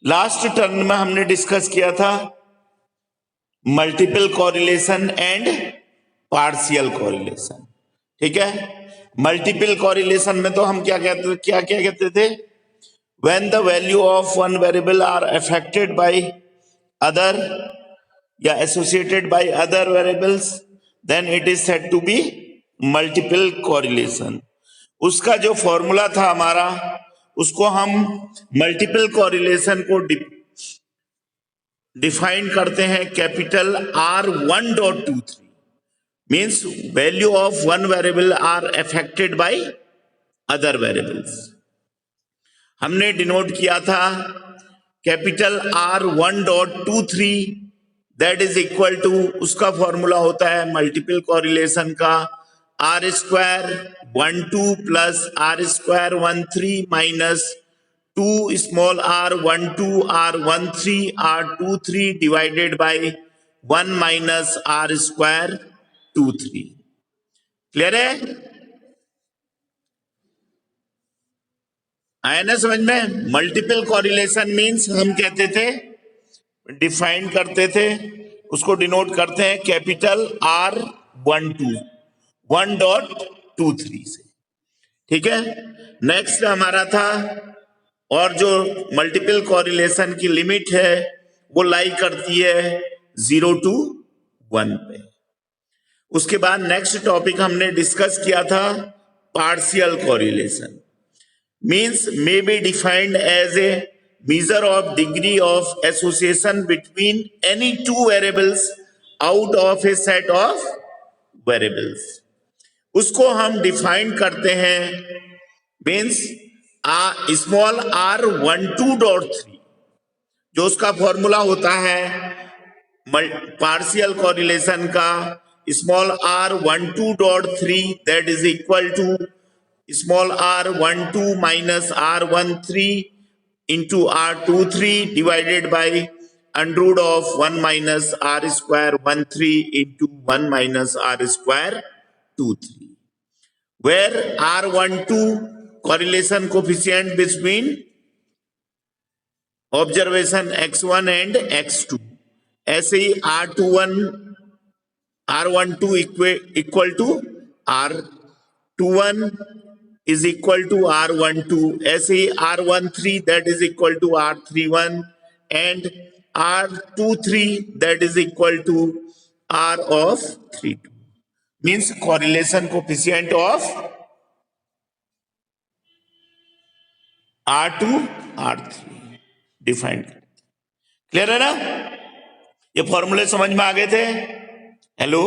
Last term में हमने discuss किया था multiple correlation and partial correlation. ठीक है, मल्टीपल कोरिलेशन में तो हम क्या कहते थे, when the value of one variable are affected by other या associated by other variables then it is said to be multiple correlation. उसका जो फॉर्मूला था हमारा, उसको हम मल्टीपल कोरिलेशन को डिफाइन करते हैं capital R1.23 means value of one variable are affected by other variables. हमने डिनोट किया था capital R1.23 that is equal to, उसका फॉर्मूला होता है मल्टीपल कोरिलेशन का R square 12 plus R square 13 minus 2 small r12 r13 r23 divided by 1 minus R square 23। Clear है? आया ना समझ में? मल्टीपल कोरिलेशन मीन्स हम कहते थे, डिफाइन करते थे, उसको डिनोट करते हैं कैपिटल R12 1.23 से। ठीक है, नेक्स्ट हमारा था, और जो मल्टीपल कोरिलेशन की लिमिट है वो लाई करती है 0 to 1 पे। उसके बाद नेक्स्ट टॉपिक हमने डिस्कस किया था partial correlation means may be defined as a measure of degree of association between any two variables out of a set of variables। उसको हम डिफाइन करते हैं मीन्स स्मॉल r12.3 जो उसका फॉर्मूला होता है पार्शियल कोरिलेशन का small r12.3 that is equal to small r12 minus r13 into r23 divided by under root of 1 minus R square 13 into 1 minus R square 23, where R12 correlation coefficient between observation x1 and x2, ऐसे ही R12 equal to R21 is equal to R12, ऐसे ही R13 that is equal to R31 and R23 that is equal to R of 32 means correlation coefficient of R2 R3 define करते। Clear है ना? ये फॉर्मूले समझ में आ गए थे? हेलो,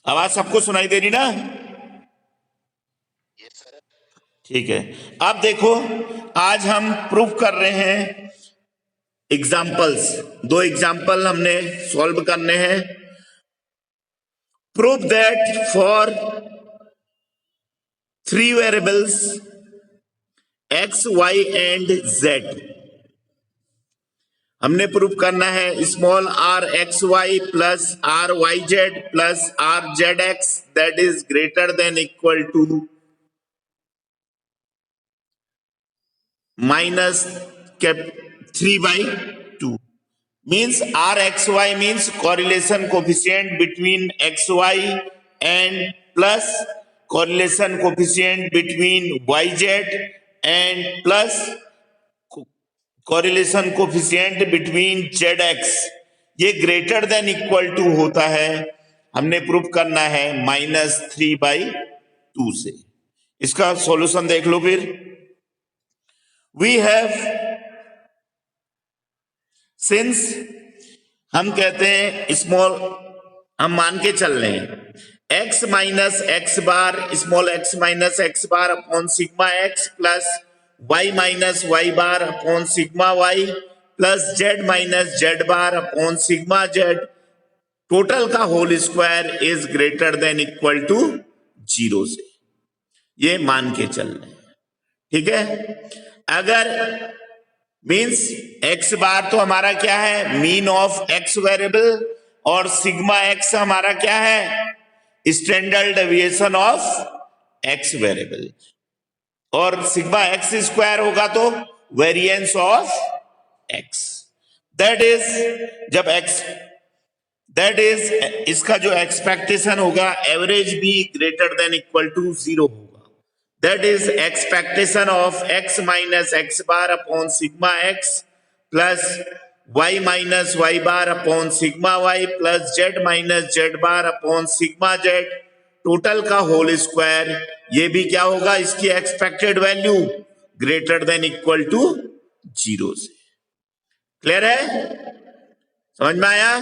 आवाज सबको सुनाई दे रही ना? ठीक है, अब देखो आज हम प्रूफ कर रहे हैं एग्जाम्पल्स। 2 एग्जाम्पल हमने सॉल्व करने हैं। Proof that for 3 variables x, y and z हमने प्रूफ करना है small r x Y plus r y z plus r z x that is greater than equal to minus 3/2 means r x y means correlation coefficient between x y and plus correlation coefficient between y z and plus correlation coefficient between Z x, ये greater than equal to होता है, हमने proof करना है -3/2 से। इसका solution देख लो फिर। वी हैव, सिंस हम कहते हैं स्मॉल, हम मान के चल रहे हैं x minus x bar small x minus x bar upon sigma x plus y minus y bar upon sigma y plus z minus z bar upon sigma z total का whole square is greater than equal to 0 से, ये मान के चल रहे हैं। ठीक है, अगर मीन्स x बार तो हमारा क्या है, मीन ऑफ x वेरिएबल, और सिग्मा x हमारा क्या है, standard deviation of x variable. और सिग्मा एक्स स्क्वायर होगा तो variance of x. That is जब एक्स दैट इज इसका जो एक्सपेक्टेशन होगा एवरेज भी ग्रेटर देन इक्वल टू 0 होगा। That is expectation of x minus x bar upon sigma x plus y minus y bar upon sigma y plus z minus z bar upon sigma z total का whole square. ये भी क्या होगा, इसकी expected value greater than equal to 0 से। Clear है, समझ में आया?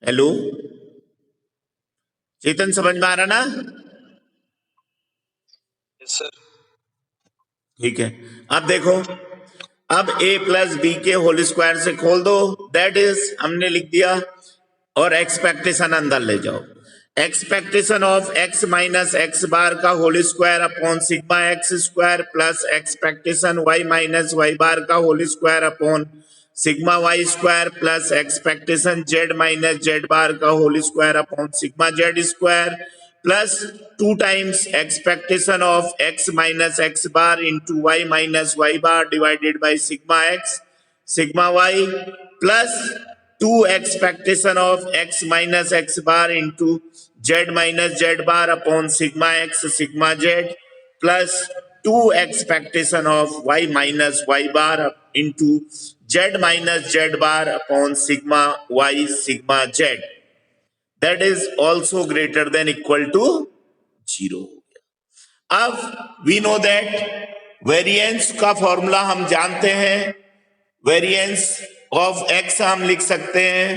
हेलो चेतन, समझ में आ रहा ना? Yes sir. ठीक है, अब देखो, अब a प्लस बी के होल स्क्वायर से खोल दो। दैट इज हमने लिख दिया और एक्सपेक्टेशन अंदर ले जाओ। Expectation of x minus x bar का whole square upon sigma x square plus expectation y minus y bar का whole square upon sigma y square plus expectation z minus z bar का whole square upon sigma z square plus 2 times expectation of x minus x bar into y minus y bar divided by sigma x sigma y plus 2 expectation of x minus x bar into z minus z bar upon sigma x sigma z plus 2 expectation of y minus y bar into z minus z bar upon sigma y sigma z that is also greater than equal to 0। अब we know that variance का formula हम जानते हैं। Variance of x हम लिख सकते हैं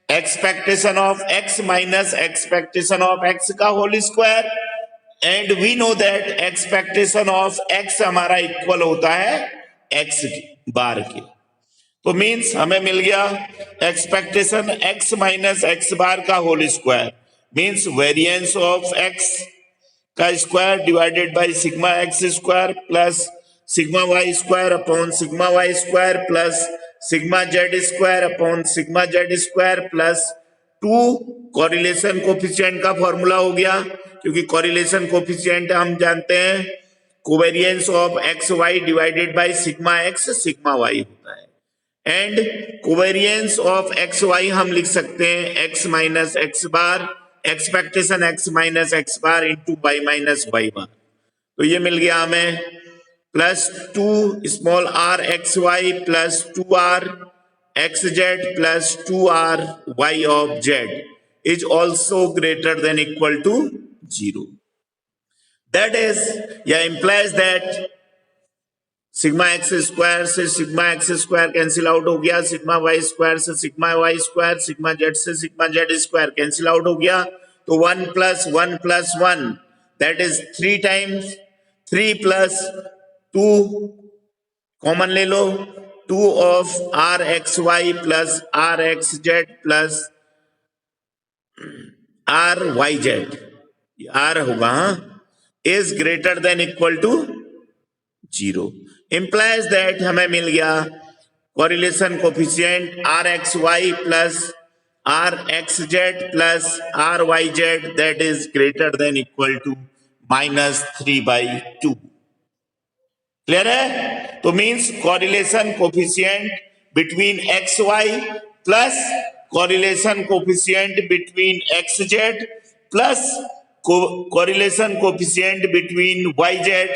expectation of x minus expectation of x का whole square and we know that expectation of x हमारा इक्वल होता है x बार के। तो मींस हमें मिल गया expectation x minus x bar का whole square means variance of x का square divided by sigma x square plus sigma y square upon sigma y square plus sigma z square upon sigma z square plus 2 correlation coefficient का formula हो गया, क्योंकि correlation coefficient हम जानते हैं covariance of x y divided by sigma x sigma y होता है and covariance of x Y हम लिख सकते हैं x minus x bar expectation x minus x bar into y minus y bar. तो ये मिल गया हमें plus 2 small r x Y plus 2r x Z plus 2r y of z is also greater than equal to 0। That is या implies that sigma x square से sigma x square cancel out हो गया, sigma y square से sigma y square, sigma Z से sigma z square cancel out हो गया। तो 1 प्लस 1 प्लस 1 that is 3 times 3 plus 2 common ले लो 2 of r x Y plus r x Z plus r y z r होगा is greater than equal to 0। Implies that हमें मिल गया correlation coefficient r x Y plus r x Z plus r y Z that is greater than equal to -3/2। Clear है? तो means correlation coefficient between X Y plus correlation coefficient between X Z plus correlation coefficient between Y Z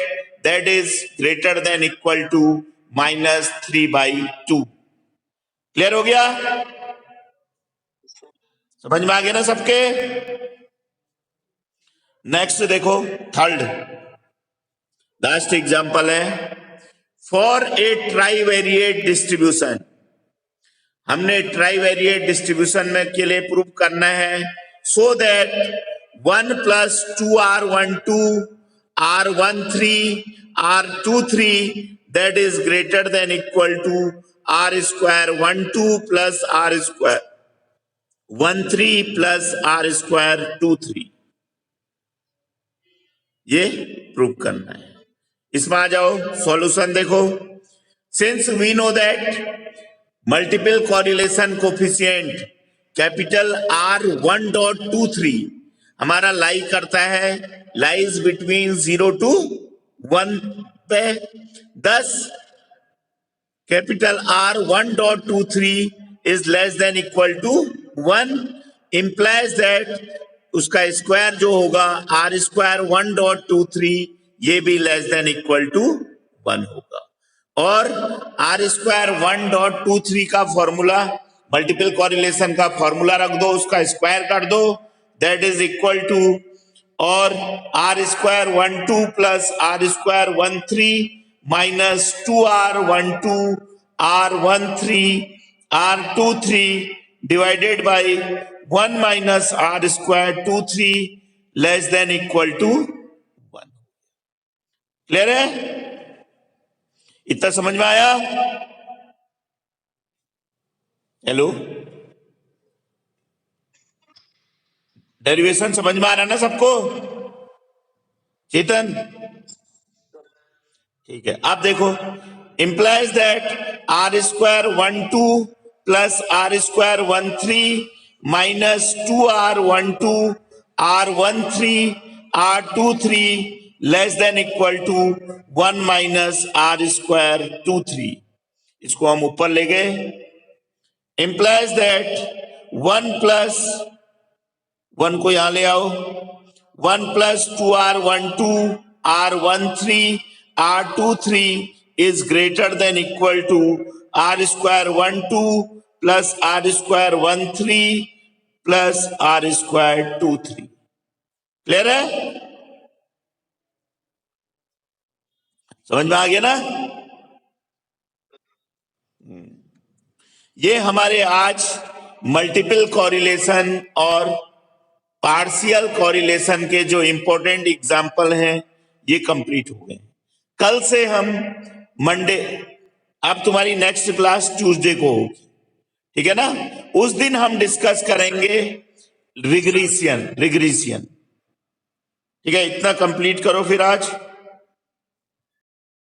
that is greater than equal to -3/2। Clear हो गया? समझ में आ गया ना सबके? Next देखो थर्ड लास्ट एग्जांपल है फॉर ए ट्राईवेरिएट डिस्ट्रीब्यूशन। हमने ट्राईवेरिएट डिस्ट्रीब्यूशन में के लिए प्रूव करना है so that 1 plus 2r12 r13 r23 that is greater than equal to r square 12 plus r square 13 plus r square 23। ये prove करना है। इसमें आ जाओ सॉल्यूशन देखो। Since we know that multiple correlation coefficient capital R 1.23 हमारा लाई करता है, lies between 0 to 1 पे। thus capital R 1.23 is less than equal to 1 implies that उसका स्क्वायर जो होगा R स्क्वायर 1.23 ये भी लेस देन इक्वल टू 1 होगा। और R स्क्वायर 1.23 का फॉर्मूला, मल्टीपल कोरिलेशन का फॉर्मूला रख दो, उसका स्क्वायर कर दो, दैट इज इक्वल टू, और R square 12 plus R square 13 minus 2R12 R13 R23 divided by 1 minus R square 23 less than equal to 1। Clear है? इतना समझ में आया? हेलो, डेरिवेशन समझ में आ रहा ना सबको? चेतन, ठीक है। आप देखो, implies that R square 12 plus R square 13 minus 2R12 R13 R23 less than equal to 1 minus R square 23। इसको हम ऊपर ले गए। इंप्लाइज दैट 1 प्लस 1 को यहां ले आओ, 1 plus 2R12 R13 R23 is greater than equal to R square 12 plus R square 13 plus R square 23। Clear है? समझ में आ गया ना? ये हमारे आज मल्टीपल कोरिलेशन और पार्शियल कोरिलेशन के जो इंपॉर्टेंट एग्जाम्पल हैं ये कंप्लीट हो गए। कल से हम मंडे, अब तुम्हारी नेक्स्ट क्लास ट्यूसडे को होगी, ठीक है ना? उस दिन हम डिस्कस करेंगे रिग्रेशन। ठीक है, इतना कंप्लीट करो फिर आज।